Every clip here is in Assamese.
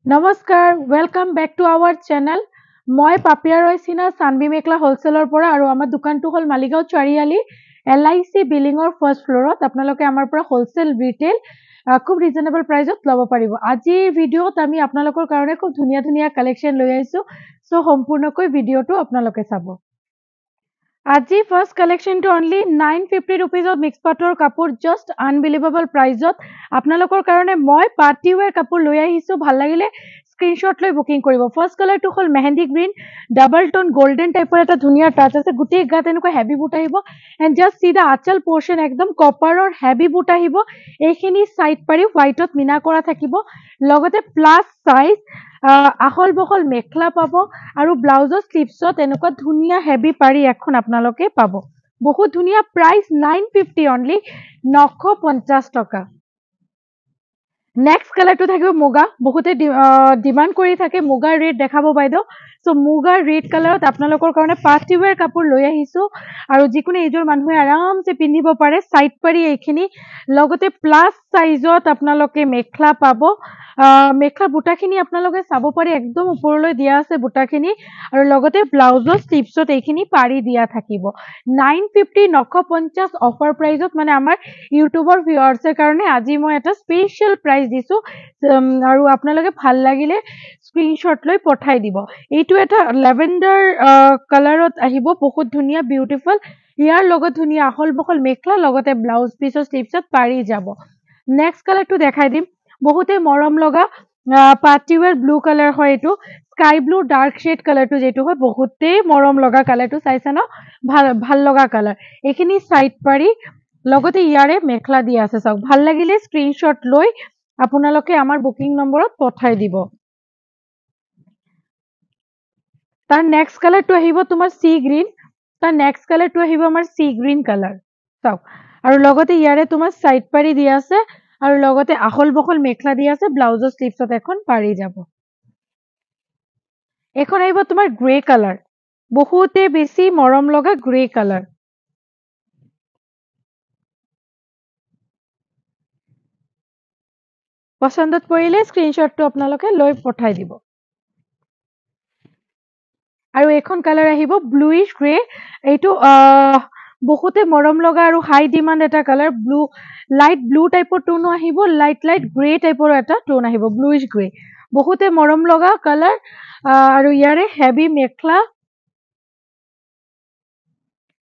নমস্কাৰ welcome back to our channel মই পাপিয়া ৰয়চিনা চানবি মেখলা হোলসেলৰ পৰা আৰু আমাৰ দোকানটো হ'ল মালিগাঁও চাৰিআলি LIC বিল্ডিঙৰ ফাৰ্ষ্ট ফ্লৰত আপোনালোকে আমাৰ পৰা হোলসেল ৰিটেইল খুব ৰিজনেবল প্ৰাইজত ল'ব পাৰিব আজিৰ ভিডিঅ'ত আমি আপোনালোকৰ কাৰণে খুব ধুনীয়া ধুনীয়া কালেকশ্যন লৈ আহিছোঁ সো সম্পূৰ্ণকৈ ভিডিঅ'টো আপোনালোকে চাব আজি ফাৰ্ষ্ট কালেকশ্যনটো অনলি 950 ৰুপিজত মিক্স পাটৰ কাপোৰ জাষ্ট আনবিলিভেবল প্ৰাইজত আপোনালোকৰ কাৰণে মই পাৰ্টি ৱেৰ কাপোৰ লৈ আহিছোঁ ভাল লাগিলে স্ক্ৰীনশ্বট লৈ বুকিং কৰিব ফাৰ্ষ্ট কালাৰটো হ'ল মেহেন্দি গ্ৰীণ ডাবল টোন গোল্ডেন টাইপৰ এটা ধুনীয়া টাচ আছে গোটেই গাত এনেকুৱা হেভি বুট আহিব এণ্ড জাষ্ট চি দা আঁচল পৰ্চন একদম কপাৰৰ হেভি বুট আহিব এইখিনি চাইড পাৰি হোৱাইটত মিনা কৰা থাকিব লগতে প্লাছ চাইজ আহল বহল মেখলা পাব আৰু ব্লাউজৰ স্লিভছত এনেকুৱা ধুনীয়া হেভি পাৰি এখন আপোনালোকে পাব বহুত ধুনীয়া প্ৰাইস 950 অনলি 950 টকা নেক্সট কালাৰটো থাকিব মুগা বহুতে ডিমান্ড কৰি থাকে মুগাৰ ৰেড দেখাব বাইদেউ সো মুগাৰ ৰেড কালাৰত আপোনালোকৰ কাৰণে পাৰ্টি ৱেৰ কাপোৰ লৈ আহিছো আৰু যিকোনো এজৰ মানুহে আৰামছে পিন্ধিব পাৰে সাইড পাৰি এইখিনি লগতে প্লাস সাইজত আপোনালোকে মেখলা পাব মেখলা বুটাখিনি আপোনালোকে চাব পাৰে একদম ওপৰলৈ দিয়া আছে বুটাখিনি আৰু লগতে ব্লাউজৰ স্লিভছত এইখিনি পাৰি দিয়া থাকিব 950 950 অফাৰ প্ৰাইজত মানে আমাৰ ইউটিউবৰ ভিউৱাৰ্ছৰ কাৰণে আজি মই এটা স্পেশাল প্ৰাইজ দিছো আৰু আপোনালোকে ভাল লাগিলে স্ক্ৰীনশ্বট লৈ পঠাই দিব এইটো এটা লেভেণ্ডাৰ কালাৰত আহিব বহুত ধুনীয়া বিউটিফুল ইয়াৰ লগত ধুনীয়া আহল বহল মেখলা লগতে ব্লাউজ পিছৰ স্লিভছত পাৰি যাব নেক্সট কালাৰটো দেখাই দিম বহুতে মৰম লগা পাৰ্টি ৱেৰ ব্লু কালাৰ হয় এইটো স্কাই ব্লু ডাৰ্ক শেড কালাৰটো যেটো হয় বহুতেই মৰম লগা কালাৰটো চাইছে ন ভাল লগা কালাৰ এইখিনি সাইড পাৰি লগতে ইয়াৰে মেখলা দিয়া আছে চাওক ভাল লাগিলে স্ক্ৰীনশ্বট লৈ আপোনালোকে আমাৰ বুকিং নম্বৰত পঠাই দিব তাৰ নেক্সট কালাৰটো আহিব তোমাৰ সি গ্ৰীন তাৰ নেক্সট কালাৰটো আহিব আমাৰ সি গ্ৰীন কালাৰ চাওক আৰু লগতে ইয়াৰে তোমাৰ সাইড পাৰি দিয়া আছে আৰু লগতে আহল বহল মেখলা দিয়া আছে ব্লাউজৰ স্লিভছত এখন পাৰি যাব এখন আহিব তোমাৰ গ্ৰে কালাৰ বহুতে বেছি মৰম লগা গ্ৰে কালাৰ পছন্দত পৰিলে স্ক্ৰীনশ্বটটো আপোনালোকে লৈ পঠাই দিব আৰু এখন কালাৰ আহিব ব্লুইশ গ্ৰে এইটো বহুতে মৰম লগা আৰু হাই ডিমান্ড এটা কালাৰ ব্লু লাইট ব্লু টাইপৰ টোনো আহিব লাইট গ্ৰে টাইপৰ এটা টোন আহিব ব্লুইশ গ্ৰে বহুতে মৰম লগা কালাৰ আৰু ইয়াৰে হেভি মেখলা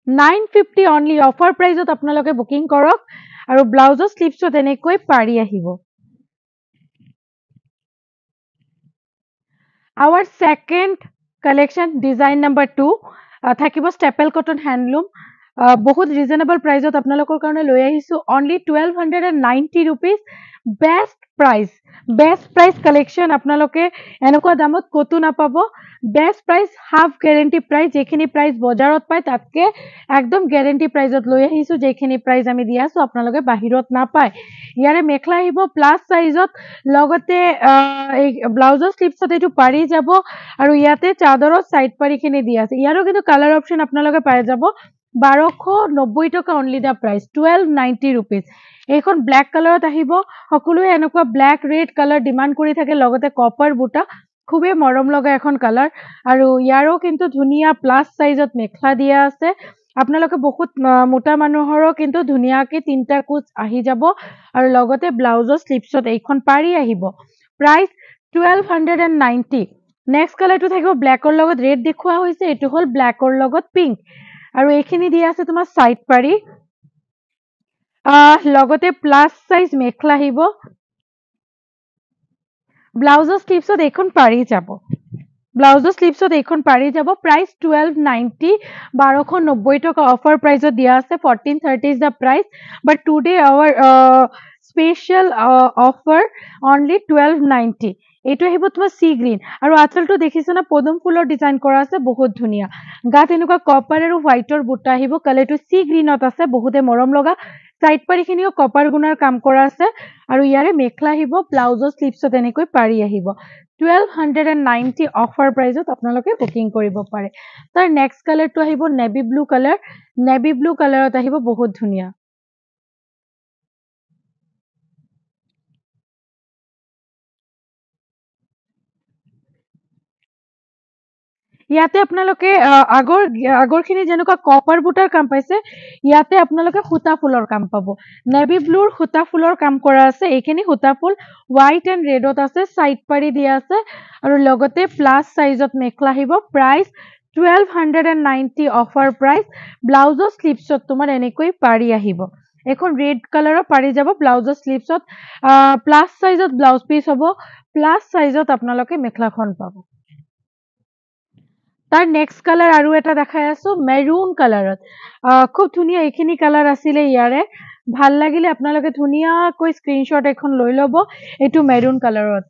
950 অনলি অফাৰ প্ৰাইজত আপোনালোকে বুকিং কৰক আৰু ব্লাউজৰ স্লিভছত এনেকৈ পাৰি আহিব our second collection design number 2 থাকিব staple cotton handloom বহুত ৰিজনেবল প্ৰাইজত আপোনালোকৰ কাৰণে লৈ আহিছো only 1290 rupees best price collection আপোনালোকে এনেকুৱা দামত কতো নাপাব best price half guarantee price যেখিনি প্ৰাইস বজাৰত পায় তাতকে একদম গ্যাৰান্টি প্ৰাইজত লৈ আহিছো যেখিনি প্ৰাইস আমি দিয়া আছো আপোনালোকে বাহিৰত নাপায় ইয়াৰে মেখলা আহিব প্লাস সাইজত লগতে এই ব্লাউজৰ স্লিভছত এইটো পাৰি যাব আৰু ইয়াতে চাদৰৰ সাইড পাৰিখিনি দিয়া আছে ইয়াৰো কিন্তু কালাৰ অপচন আপোনালোকে পাই যাব 1290 টকা অনলি দা প্ৰাইস 1290 rupees এইখন ব্ল্যাক কালাৰত আহিব সকলোৱে এনেকুৱা ব্ল্যাক ৰেড কালাৰ ডিমান্ড কৰি থাকে লগতে কপাৰ বুটা খুবেই মৰম লগা এখন কালাৰ আৰু ইয়াৰো কিন্তু ধুনীয়া প্লাস সাইজত মেখলা দিয়া আছে আপোনালোকে বহুত মোটা মানুহৰো কিন্তু ধুনীয়াকে তিনটা কুচ আহি যাব আৰু লগতে ব্লাউজৰ স্লিভছত এইখন পাৰি আহিব প্ৰাইস 1290 নেক্সট কালাৰটো থাকিব ব্ল্যাকৰ লগত ৰেড দেখুৱা হৈছে এটো হল ব্ল্যাকৰ লগত পিংক আৰু এইখিনি দিয়া আছে তোমাৰ সাইড পাৰি লগতে প্লাস সাইজ মেখলা আহিব ব্লাউজৰ স্লিভছত এইখন পাৰি যাব ব্লাউজৰ স্লিভছত এইখন পাৰি যাব প্ৰাইস 1290 1290 টকা অফাৰ প্ৰাইজত দিয়া আছে 1430 is the price but today our special offer only 1290 এইটো আহিব তোমাৰ সি গ্ৰীন আৰু আঁচলটো দেখিছে না পদুম ফুলৰ ডিজাইন কৰা আছে বহুত ধুনীয়া গাত এনেকুৱা কপাৰ আৰু হোৱাইটৰ বুটা আহিব কালাৰটো সি গ্ৰীনত আছে বহুতে মৰম লগা সাইড পাৰিখিনিও কপাৰ গুণাৰ কাম কৰা আছে আৰু ইয়াৰে মেখলা আহিব ব্লাউজৰ স্লিভছত এনেকৈ পাৰি আহিব 1290 অফাৰ প্ৰাইজত আপোনালোকে বুকিং কৰিব পাৰে তাৰ নেক্সট কালাৰটো আহিব নেভি ব্লু কালাৰত আহিব বহুত ধুনীয়া ইয়াতে আপোনালোকে আগৰখিনি যেনেকুৱা কপাৰ বুটাৰ কাম পাইছে, ইয়াতে আপোনালোকে সূতা ফুলৰ কাম পাব। নেভি ব্লুৰ সূতা ফুলৰ কাম কৰা আছে। এইখিনি সূতা ফুল হোৱাইট এণ্ড ৰেডত আছে, চাইড পাৰি দিয়া আছে আৰু লগতে প্লাছ চাইজত মেখেলা আহিব। Price 1290 offer price. ব্লাউজৰ স্লিভছত তোমাৰ এনেকৈ পাৰি আহিব। এখন ৰেড কালাৰৰ পাৰি যাব ব্লাউজৰ স্লিভছত। প্লাছ চাইজত ব্লাউজ পিচ হ'ব, প্লাছ চাইজত আপোনালোকে মেখেলাখন পাব। তাৰ নেক্সট কালাৰ আৰু এটা দেখাই আছো মেৰুন কালাৰত। খুব ধুনীয়া এইখিনি কালাৰ আছিলে ইয়াৰে। ভাল লাগিলে আপোনালোকে ধুনীয়াকৈ স্ক্ৰীনশ্বট এখন লৈ ল'ব। এইটো মেৰুন কালাৰত,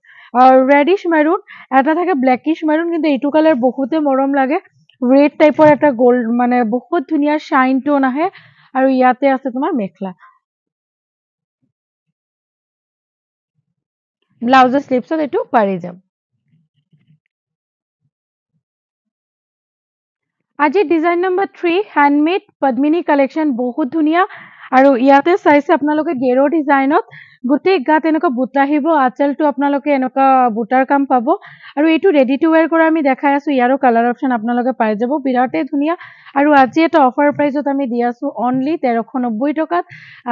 ৰেডিশ মেৰুন, এটা থাকে ব্লেকিশ মেৰুন, কিন্তু এইটো কালাৰ বহুতে মৰম লাগে। ৰেড টাইপৰ এটা গোল্ড, মানে বহুত ধুনীয়া শ্বাইন টোন আহে। আৰু ইয়াতে আছে তোমাৰ মেখেলা, ব্লাউজৰ স্লিভছত এইটো পাৰি যাম। আজিৰ ডিজাইন নম্বৰ 3 হেণ্ডমেড পদ্মিনী কালেকশ্যন, বহুত ধুনীয়া। আৰু ইয়াতে চাইছে আপোনালোকে গেৰো ডিজাইনত গোটেই গাত এনেকুৱা বুটা আহিব। আঁচলটো আপোনালোকে এনেকুৱা বুটাৰ কাম পাব। আৰু এইটো ৰেডি টু ৱেৰ কৰা আমি দেখাই আছো। ইয়াৰো কালাৰ অপশ্যন আপোনালোকে পাই যাব, বিৰাটেই ধুনীয়া। আৰু আজি এটা অফাৰ প্ৰাইজত আমি দি আছো অনলি 1390 টকাত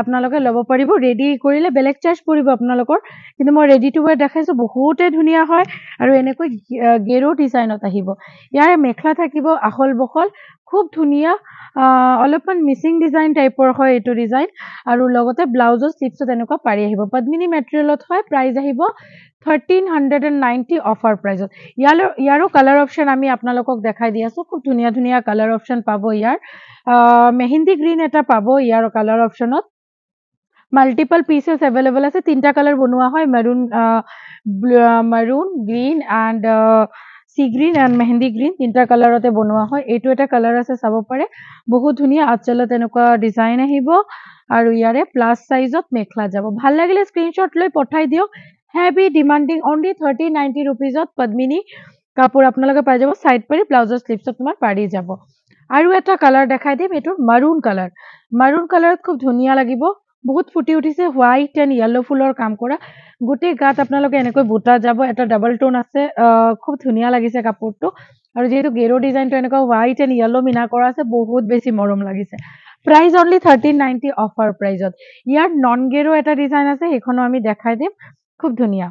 আপোনালোকে ল'ব পাৰিব। ৰেডি কৰিলে বেলেগ চাৰ্জ পৰিব আপোনালোকৰ, কিন্তু মই ৰেডি টু ৱেৰ দেখাইছো, বহুতেই ধুনীয়া হয়। আৰু এনেকৈ গেৰো ডিজাইনত আহিব। ইয়াৰে মেখেলা থাকিব আহল বহল, খুব ধুনীয়া। অলপমান মিচিং ডিজাইন টাইপৰ হয় এইটো ডিজাইন। আৰু লগতে ব্লাউজৰ স্লিভছত এনেকুৱা পাৰি আহিব। পদ্মিনী মেটেৰিয়েলত হয়। প্ৰাইচ আহিব 1390 অফাৰ প্ৰাইজত। ইয়াৰো কালাৰ অপশ্যন আমি আপোনালোকক দেখাই দি আছো। খুব ধুনীয়া ধুনীয়া কালাৰ অপশ্যন পাব ইয়াৰ। মেহেন্দি গ্ৰীণ এটা পাব ইয়াৰ কালাৰ অপশ্যনত। মাল্টিপল পিচেছ এভেইলেবল আছে। 3টা কালাৰ বনোৱা হয়, maroon, green and sea green and mehndi green, 3টা কালাৰতে বনোৱা হয়। এইটো এটা কালাৰ আছে, চাব পাৰে, বহুত ধুনীয়া। আঁচলত এনেকুৱা ডিজাইন আহিব আৰু ইয়াৰে প্লাছ চাইজত মেখেলা যাব। ভাল লাগিলে স্ক্ৰীনশ্বট লৈ পঠাই দিয়ক। হেভি ডিমাণ্ডিং, অনলি 1390 ৰুপিজত পদ্মিনী কাপোৰ আপোনালোকে পাই যাব। চাইড পাৰি ব্লাউজৰ স্লিভছত তোমাৰ পাৰি যাব। আৰু এটা কালাৰ দেখাই দিম, এইটো মাৰুন কালাৰ। মাৰুন কালাৰত খুব ধুনীয়া লাগিব, বহুত ফুটি উঠিছে। হোৱাইট এণ্ড য়েল্লো ফুলৰ কাম কৰা, গোটেই গাত আপোনালোকে এনেকৈ বুটা যাব। এটা ডাবল টোন আছে, খুব ধুনীয়া লাগিছে কাপোৰটো। আৰু যিহেতু গেৰো ডিজাইনটো এনেকুৱা হোৱাইট এণ্ড য়েল্লো মিনা কৰা আছে, বহুত বেছি মৰম লাগিছে। প্ৰাইচ অনলি 1390 অফাৰ প্ৰাইজত। ইয়াৰ নন গেৰো এটা ডিজাইন আছে, সেইখনো আমি দেখাই দিম, খুব ধুনীয়া।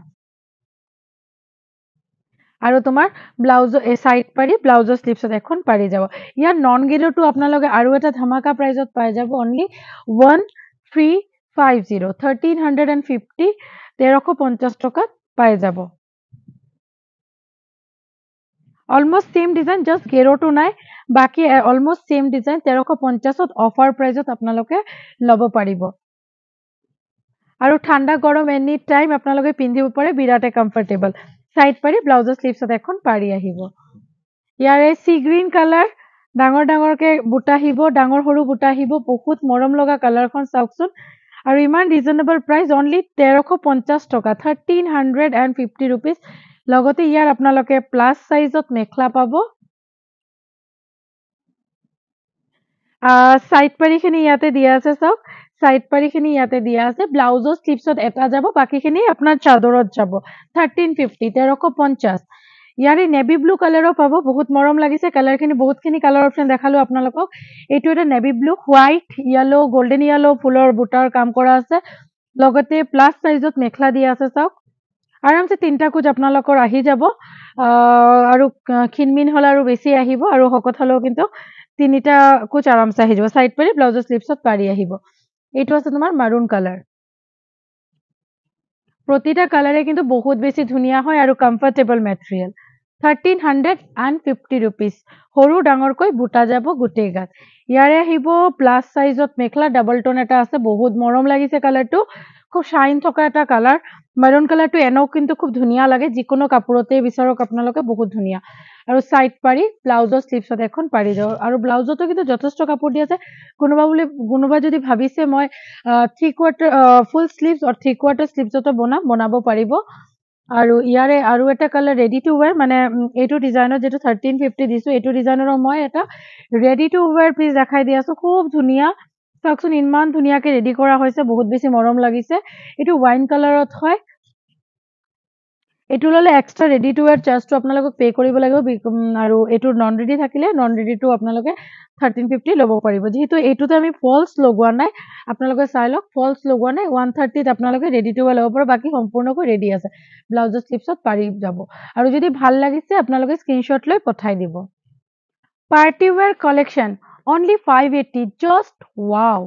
আৰু তোমাৰ ব্লাউজ চাইড পাৰি ব্লাউজৰ স্লিভছত এখন পাৰি যাব। ইয়াৰ নন গেৰোটো আপোনালোকে আৰু এটা ধামাকা প্ৰাইজত পাই যাব, অনলি 1350, 1350, 1350 টকাত পাই যাব। অলমোষ্ট সেম ডিজাইন, জাষ্ট গেৰোটো নাই, বাকী অলমোষ্ট সেম ডিজাইন। 1350ত অফাৰ প্ৰাইজত আপোনালোকে ল'ব পাৰিব। আৰু ঠাণ্ডা গৰম এনি টাইম আপোনালোকে পিন্ধিব পাৰে, বিৰাটে কমফৰ্টেবল। চাইড পাৰি ব্লাউজৰ স্লিভছত এখন পাৰি আহিব। ইয়াৰে সি গ্ৰীণ কালাৰ, ডাঙৰ ডাঙৰকে বুটা আহিব, ডাঙৰ সৰু বুটা আহিব, বহুত মৰম লগা কালাৰখন চাওকচোন। আৰু ইমান ৰিজনেবল প্ৰাইচ, অনলি 1350 টকা, 1350 ৰুপিজ। লগতে ইয়াৰ আপোনালোকে প্লাছ চাইজত মেখেলা পাব। চাইড পাৰিখিনি ইয়াতে দিয়া আছে, চাওক, চাইড পাৰিখিনি ইয়াতে দিয়া আছে। ব্লাউজৰ স্লিভছত এটা যাব, বাকীখিনি আপোনাৰ চাদৰত যাব। 1350, 1350। ইয়াৰে নেভি ব্লু কালাৰো পাব, বহুত মৰম লাগিছে কালাৰখিনি। বহুতখিনি কালাৰ অপশ্যন দেখালো আপোনালোকক। এইটো এটা navy blue, white, yellow, golden yellow ফুলৰ বুটাৰ কাম কৰা আছে। লগতে প্লাছ চাইজত মেখেলা দিয়া আছে, চাওক। আৰামছে 3টা কুচ আপোনালোকৰ আহি যাব। আৰু ক্ষীণমিন হ'লে আৰু বেছি আহিব, আৰু শকত হ'লেও কিন্তু 3টা কুচ আৰামছে আহি যাব। চাইড পাৰি ব্লাউজৰ স্লিভছত পাৰি আহিব। এইটো আছে তোমাৰ মাৰুন কালাৰ। প্ৰতিটা কালাৰে কিন্তু বহুত বেছি ধুনীয়া হয় আৰু কমফৰ্টেবল মেটেৰিয়েল। 1350 ৰুপিজ। সৰু ডাঙৰকৈ বুটা যাব গোটেই গাত। ইয়াৰে আহিব প্লাছ চাইজত মেখেলা, ডাবল টোন এটা আছে, বহুত মৰম লাগিছে কালাৰটো। খুব শ্বাইন থকা এটা কালাৰ। মাৰুন কালাৰটো এনেও কিন্তু খুব ধুনীয়া লাগে, যিকোনো কাপোৰতে বিচাৰক আপোনালোকে, বহুত ধুনীয়া। আৰু চাইড পাৰি ব্লাউজৰ স্লিভছত এখন পাৰি যাব। আৰু ব্লাউজতো কিন্তু যথেষ্ট কাপোৰ দি আছে। কোনোবা যদি ভাবিছে মই 3/4 ফুল স্লিভছ আৰু 3/4 স্লিভছতো বনাব পাৰিব। আৰু ইয়াৰে আৰু এটা কালাৰ ৰেডি টু ৱেৰ, মানে এইটো ডিজাইনত যিটো 1350 দিছো, এইটো ডিজাইনৰো মই এটা ৰেডি টু ৱেৰ পিচ দেখাই দি আছো। খুব ধুনীয়া, চাওকচোন ইমান ধুনীয়াকে ৰেডি কৰা হৈছে, বহুত বেছি মৰম লাগিছে। এইটো ৱাইন কালাৰত হয়। এইটো ললে এক্সট্ৰা ৰেডি টু ৱেৰ চাৰ্জটো আপোনালোকক পে কৰিব লাগিব আৰু এইটো নন ৰেডি থাকিলে নন ৰেডিটো আপোনালোকে 1350 ল'ব পাৰিব যেহেতু এইটোতে আমি ফলছ লগোৱা নাই আপোনালোকে চাই লওক ফলছ লগোৱা নাই 130ত আপোনালোকে ৰেডি টু ৱেৰ ল'ব পাৰিব বাকি সম্পূৰ্ণকৈ ৰেডি আছে ব্লাউজৰ স্লিপছত পাৰি যাব আৰু যদি ভাল লাগিছে আপোনালোকে স্ক্ৰীনশ্বট লৈ পঠাই দিব party wear collection only 580 just wow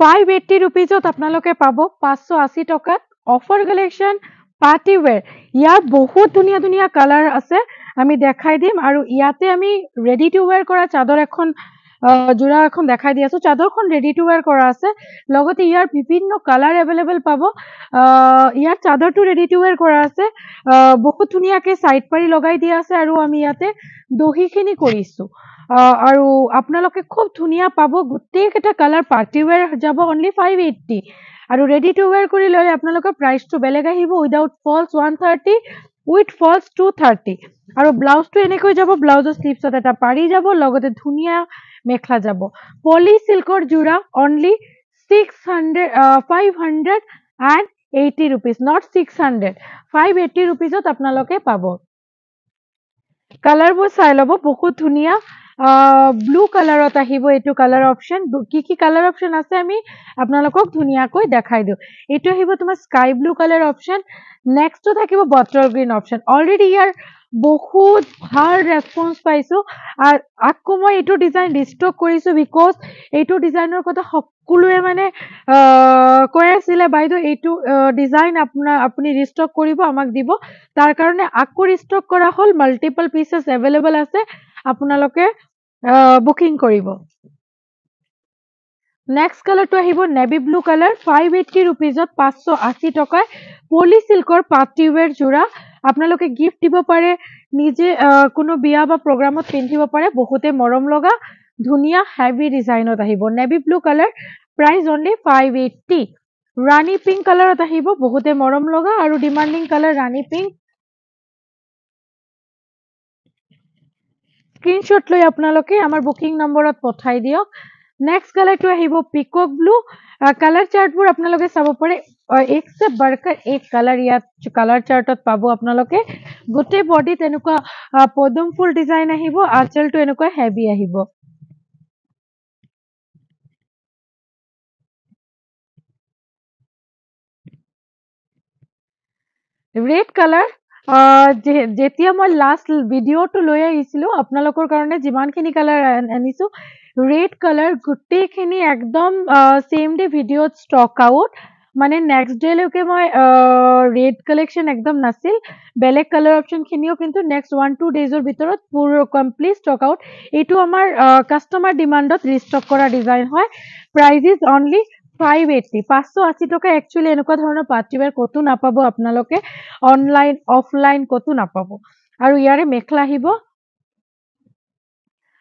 580 rupeesত আপোনালোকে পাব 580 টকাত অফাৰ কালেকশ্যন পাৰ্টি ৱেৰ ইয়াৰ বহুত ধুনীয়া ধুনীয়া কালাৰ আছে আমি দেখাই দিম আৰু ইয়াতে আমি ৰেডি টু ৱেৰ কৰা চাদৰ এখন জোৰা এখন দেখাই দি আছো চাদৰখন ৰেডি টু ৱেৰ কৰা আছে লগতে ইয়াৰ বিভিন্ন কালাৰ এভেইলেবল পাব ইয়াৰ চাদৰটো ৰেডি টু ৱেৰ কৰা আছে বহুত ধুনীয়াকে সাইড পাৰি লগাই দিয়া আছে আৰু আমি ইয়াতে দহিখিনি কৰিছো আৰু আপোনালোকে খুব ধুনীয়া পাব গোটেইকেইটা কালাৰ পাৰ্টি ৱেৰ যাব অনলি 580 আৰু ৰেডি টু ৱেৰ কৰি ললে আপোনালোকৰ প্ৰাইচটো বেলেগ আহিব উইদাউট ফলছ 130 উইথ ফলছ 230 আৰু ব্লাউজটো এনেকৈ যাব ব্লাউজৰ স্লিপছত এটা পাৰি যাব লগতে ধুনীয়া মেখলা যাব পলি সিল্কৰ জোৰা অনলি 580 rupees not 600 580 rupeesত আপোনালোকে পাব কালাৰবোৰ চাই ল'ব বহুত ধুনীয়া ব্লু কালাৰত আহিব এইটো কালাৰ অপশ্যন কি কালাৰ অপশ্যন আছে আমি আপোনালোকক ধুনীয়াকৈ দেখাই দিওঁ এইটো আহিব তোমাৰ স্কাই ব্লু কালাৰ অপশ্যন নেক্সটটো থাকিব বটল গ্ৰীণ অপশ্যন অলৰেডি ইয়াৰ বহুত ভাল ৰেছপন্স পাইছো আৰু আকৌ মই এইটো ডিজাইন ৰিষ্টক কৰিছো বিকজ এইটো ডিজাইনৰ কথা সকলোৱে মানে কৈ আছিলে বাইদেউ এইটো ডিজাইন আপুনি ৰিষ্টক কৰিব আমাক দিব তাৰ কাৰণে আকৌ ৰিষ্টক কৰা হ'ল মাল্টিপল পিচেছ এভেইলেবল আছে আপোনালোকে বুকিং কৰিব নেক্সট কালাৰটো আহিব নেভি ব্লু কালাৰ 580 rupeesত 580 টকাৰ পলি সিল্কৰ পাৰ্টি ৱেৰ জোৰা আপোনালোকে গিফ্ট দিব পাৰে নিজে কোনো বিয়া বা প্ৰগ্ৰামত পিন্ধিব পাৰে বহুতে মৰম লগা ধুনীয়া হেভি ডিজাইনত আহিব navy blue colour price only 580 ৰাণী পিংক কালাৰত আহিব বহুতে মৰম লগা আৰু ডিমান্ডিং কালাৰ ৰাণী পিংক স্ক্ৰীনশ্বট লৈ আপোনালোকে আমাৰ বুকিং নম্বৰত পঠাই দিয়ক নেক্সট কালাৰটো আহিব পিকক ব্লু কালাৰ চাৰ্টবোৰ আপোনালোকে চাব পাৰে এক সে বঢ়কৰ এক কালাৰ ইয়াত কালাৰ চাৰ্টত পাব আপোনালোকে গোটেই বডিত এনেকুৱা পদম ফুল ডিজাইন আহিব আঁচলটো এনেকুৱা হেভি আহিব ৰেড কালাৰ যেতিয়া মই লাষ্ট ভিডিঅ'টো লৈ আহিছিলো আপোনালোকৰ কাৰণে যিমানখিনি কালাৰ আনিছো ৰেড কালাৰ গোটেইখিনি একদম চেম ডে ভিডিঅ'ত ষ্টক আউট মানে নেক্সট ডে লৈকে মই ৰেড কালেকশ্যন একদম নাছিল বেলেগ কালাৰ অপশ্যন খিনিও কিন্তু নেক্সট 1-2 ডেজৰ ভিতৰত পুৰো কমপ্লিট ষ্টক আউট এইটো আমাৰ কাস্টমাৰ ডিমাণ্ডত ৰিষ্টক কৰা ডিজাইন হয় প্ৰাইস ইজ অনলি 580 580 টকা একচুয়ালি এনেকুৱা ধৰণৰ পাৰ্টিৱেৰ কতো নাপাব আপোনালোকে অনলাইন অফলাইন কতো নাপাব আৰু ইয়াৰে মেখলা আহিব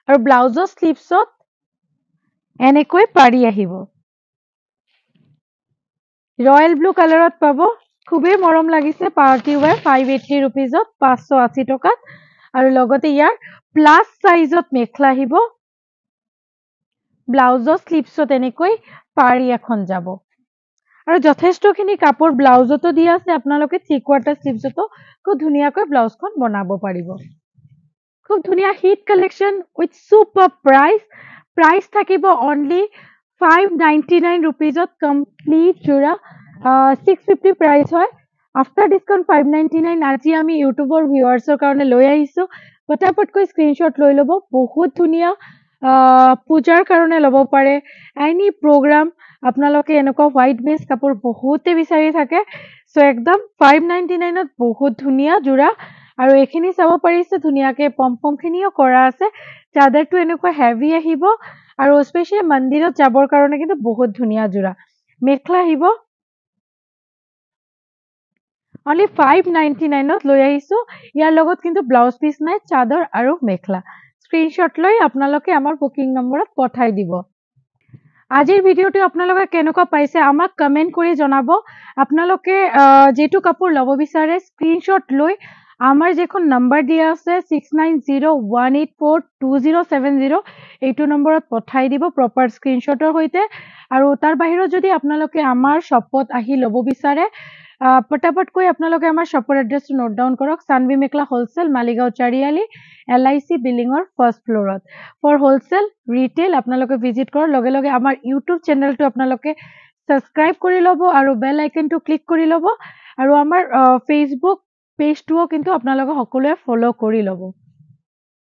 আৰু ব্লাউজৰ স্লিপছত এনেকৈ পাৰি আহিব ৰয়েল ব্লু কালাৰত পাব খুবেই মৰম লাগিছে পাৰ্টিৱেৰ 580 rupeesত 580 টকাত আৰু লগতে ইয়াৰ প্লাস সাইজত মেখলা আহিব ব্লাউজৰ স্লিপছত এনেকৈ পাৰি এখন যাব আৰু যথেষ্টখিনি কাপোৰ ব্লাউজতো দিয়া আছে আপোনালোকে 3/4 স্লিভছতো খুব ধুনীয়াকৈ ব্লাউজখন বনাব পাৰিব খুব ধুনীয়া hit collection with super price থাকিব অনলি 599 rupeesত কমপ্লিট জোৰা 650 প্ৰাইস হয় আফটাৰ ডিসকাউন্ট 599 আজি আমি ইউটিউবৰ ভিউৱাৰ্ছৰ কাৰণে লৈ আহিছো পটাপটকৈ স্ক্ৰীনশ্বট লৈ ল'ব বহুত ধুনীয়া পূজাৰ কাৰণে ল'ব পাৰে এনি প্ৰগ্ৰাম আপোনালোকে এনেকুৱা হোৱাইট বেস কাপোৰ বহুতে বিচাৰি থাকে সো একদম 599ত বহুত ধুনীয়া জোৰা আৰু এখিনি চাব পাৰিছে ধুনীয়াকে পম্পম খিনিও কৰা আছে চাদৰটো এনেকুৱা হেভি আহিব আৰু স্পেশালি মন্দিৰত যাবৰ কাৰণে কিন্তু বহুত ধুনীয়া জোৰা মেখলা আহিব অনলি 599ত লৈ আহিছো ইয়াৰ লগত কিন্তু ব্লাউজ পিস নাই চাদৰ আৰু মেখলা স্ক্ৰীনশ্বট লৈ আপোনালোকে আমাৰ বুকিং নম্বৰত পঠাই দিব আজিৰ ভিডিঅ'টো আপোনালোকে কেনেকুৱা পাইছে আমাক কমেন্ট কৰি জনাব আপোনালোকে যেটো কাপোৰ ল'ব বিচাৰে স্ক্ৰীনশ্বট লৈ আমাৰ যিখন নাম্বাৰ দিয়া আছে 6901842070 এইটো নম্বৰত পঠাই দিব প্ৰপাৰ স্ক্ৰীনশ্বটৰ সৈতে। আৰু তাৰ বাহিৰত যদি আপোনালোকে আমাৰ শ্বপত আহি ল'ব বিচাৰে, পটাপটকৈ আপোনালোকে আমাৰ শ্বপৰ এড্ৰেছটো নোট ডাউন কৰক। চানভি মেখলা হোলচেল, মালিগাঁও চাৰিআলি, LIC বিল্ডিঙৰ ফাৰ্ষ্ট ফ্ল'ৰত। ফৰ হোলচেল ৰিটেইল আপোনালোকে ভিজিট কৰাৰ লগে লগে আমাৰ ইউটিউব চেনেলটো আপোনালোকে ছাবস্ক্ৰাইব কৰি ল'ব আৰু বেল আইকনটো ক্লিক কৰি ল'ব। আৰু আমাৰ ফেচবুক পেজটোও কিন্তু আপোনালোকে সকলোৱে ফ'ল' কৰি ল'ব।